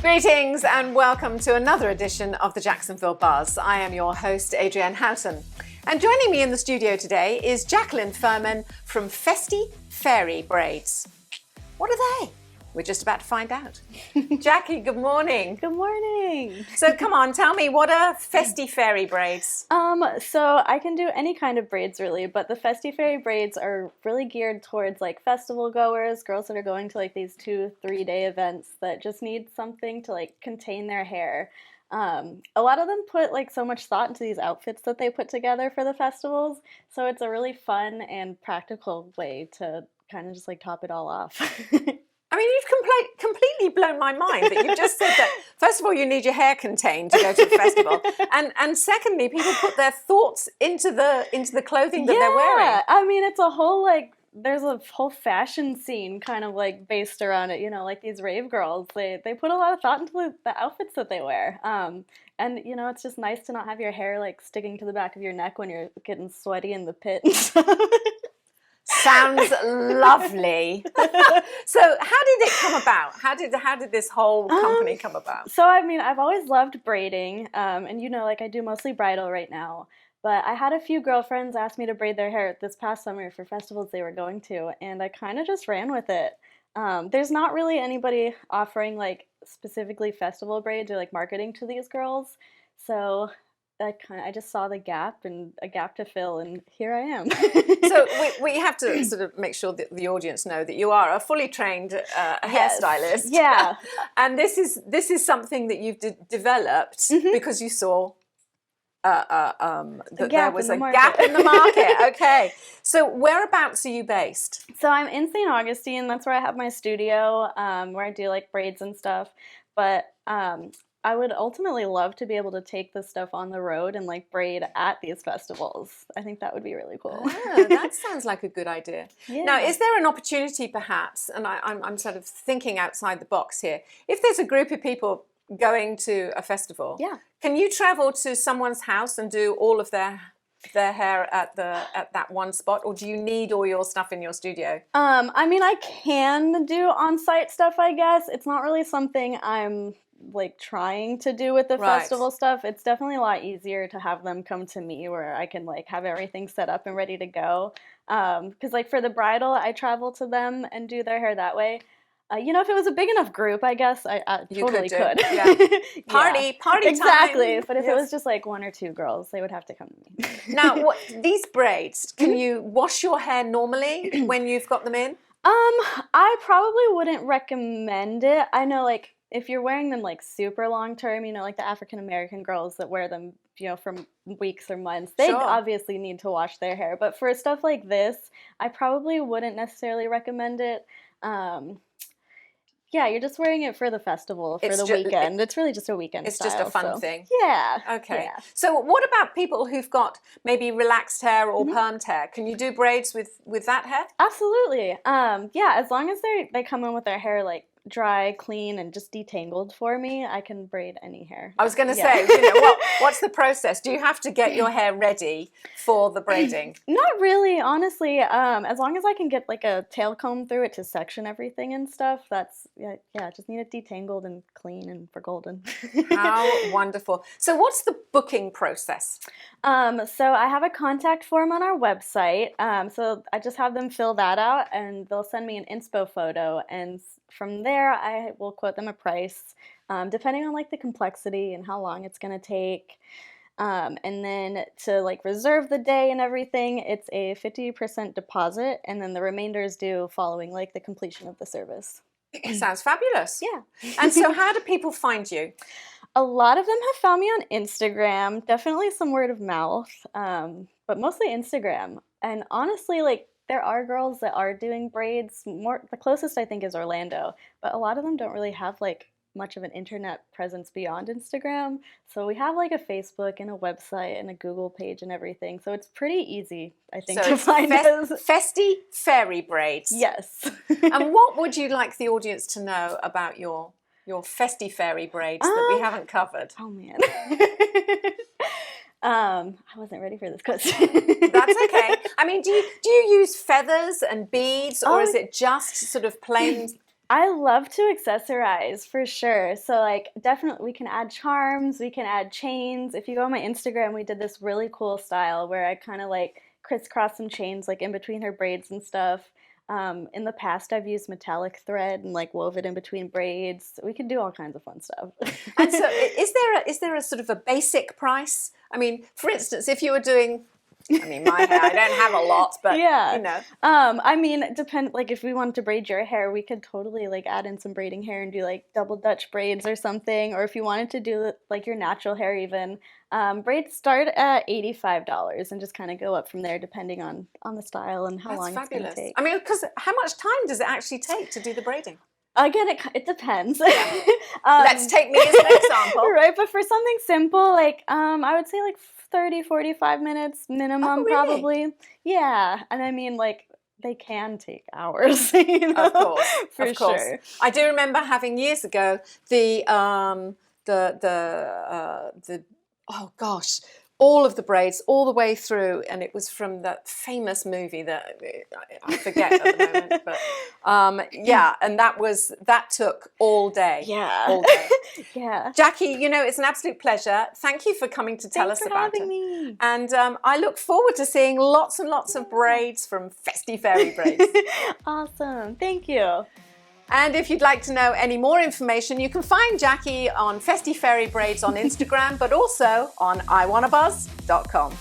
Greetings and welcome to another edition of the Jacksonville Buzz. I am your host, Adrienne Houghton. And joining me in the studio today is Jacqualine Fermin from Festie Fairy Braids. What are they? We're just about to find out. Jackie, good morning. Good morning. So come on, tell me, what are Festie Fairy Braids? So I can do any kind of braids really, but the Festie Fairy Braids are really geared towards like festival goers, girls that are going to like these 2-3 day events that just need something to like contain their hair. A lot of them put like so much thought into these outfits that they put together for the festivals, so it's a really fun and practical way to kind of just like top it all off. I mean, you've completely blown my mind that you just said that, first of all, you need your hair contained to go to a festival. And secondly, people put their thoughts into the clothing that they're wearing. I mean, it's a whole, like, there's a whole fashion scene kind of, like, based around it. You know, like these rave girls, they put a lot of thought into the outfits that they wear. And, you know, it's just nice to not have your hair, like, sticking to the back of your neck when you're getting sweaty in the pit and stuff. Sounds lovely. So how did it come about? How did this whole company come about? So, I mean, I've always loved braiding, and you know, like I do mostly bridal right now, but I had a few girlfriends ask me to braid their hair this past summer for festivals they were going to, and I kind of just ran with it. There's not really anybody offering like specifically festival braids or like marketing to these girls, so I just saw the gap and a gap to fill, and here I am. So we have to sort of make sure that the audience know that you are a fully trained hairstylist. Yeah. And this is something that you've developed because you saw that there was a gap in the market. Okay. So whereabouts are you based? So I'm in St. Augustine. That's where I have my studio, where I do like braids and stuff. But I would ultimately love to be able to take this stuff on the road and like braid at these festivals. I think that would be really cool. Oh, that sounds like a good idea. Yeah. Now, is there an opportunity perhaps, and I'm sort of thinking outside the box here, if there's a group of people going to a festival, can you travel to someone's house and do all of their hair at that one spot, or do you need all your stuff in your studio? I mean, I can do on-site stuff, I guess. It's not really something I'm like trying to do with the festival stuff. It's definitely a lot easier to have them come to me where I can like have everything set up and ready to go. Because like for the bridal, I travel to them and do their hair that way. You know, if it was a big enough group, I guess I totally could. Yeah. Party exactly. time. But if it was just like 1 or 2 girls, they would have to come to me. Now, these braids, can you wash your hair normally when you've got them in? I probably wouldn't recommend it. I know like if you're wearing them like super long term, you know, like the African American girls that wear them, you know, for weeks or months, they obviously need to wash their hair. But for stuff like this, I probably wouldn't necessarily recommend it. Yeah, you're just wearing it for the festival, for the weekend. It's really just a weekend style. It's just a fun thing. Yeah. Okay. Yeah. So what about people who've got maybe relaxed hair or permed hair? Can you do braids with that hair? Absolutely. Yeah, as long as they come in with their hair like dry, clean, and just detangled for me, I can braid any hair. I was going to say, you know, what's the process? Do you have to get your hair ready for the braiding? Not really, honestly. As long as I can get like a tail comb through it to section everything and stuff, that's, just need it detangled and clean and for golden. How wonderful. So what's the booking process? So I have a contact form on our website. So I just have them fill that out and they'll send me an inspo photo, and from there I will quote them a price, depending on like the complexity and how long it's going to take. And then to like reserve the day and everything, it's a 50% deposit, and then the remainder is due following like the completion of the service. Sounds fabulous. Yeah. And so how do people find you? A lot of them have found me on Instagram, definitely some word of mouth, but mostly Instagram. And honestly, like there are girls that are doing braids. The closest I think is Orlando, but a lot of them don't really have like much of an internet presence beyond Instagram. So we have like a Facebook and a website and a Google page and everything. So it's pretty easy, I think, to find us. Festie Fairy Braids. Yes. And what would you like the audience to know about your Festie Fairy Braids that we haven't covered? Oh man. I wasn't ready for this question. That's okay. I mean, do you use feathers and beads, or is it just sort of plain I love to accessorize for sure. So like definitely we can add charms, we can add chains. If you go on my Instagram, we did this really cool style where I kind of like crisscross some chains like in between her braids and stuff. In the past, I've used metallic thread and like wove it in between braids. We can do all kinds of fun stuff. And so is there a sort of a basic price? I mean, for instance, if you were doing, I mean, my hair, I don't have a lot, but yeah. you know. I mean, it depends. Like, if we wanted to braid your hair, we could totally like add in some braiding hair and do like double Dutch braids or something. Or if you wanted to do like your natural hair, even braids start at $85 and just kind of go up from there depending on the style and how long it's going to take. I mean, because how much time does it actually take to do the braiding? Again, it depends. Let's take me as an example. Right, but for something simple, like I would say like 30, 45 minutes minimum, oh, really? Probably. Yeah, and I mean, like, they can take hours, you know? Of course, for of course. Sure. I do remember having years ago the oh gosh, all of the braids all the way through, and it was from that famous movie that I forget at the moment, but yeah, and that took all day. Yeah. All day. Yeah. Jackie, you know, it's an absolute pleasure. Thank you for coming to tell us about it. Me. And I look forward to seeing lots and lots of braids from Festie Fairy Braids. Awesome. Thank you. And if you'd like to know any more information, you can find Jackie on Festie Fairy Braids on Instagram, but also on iwannabuzz.com.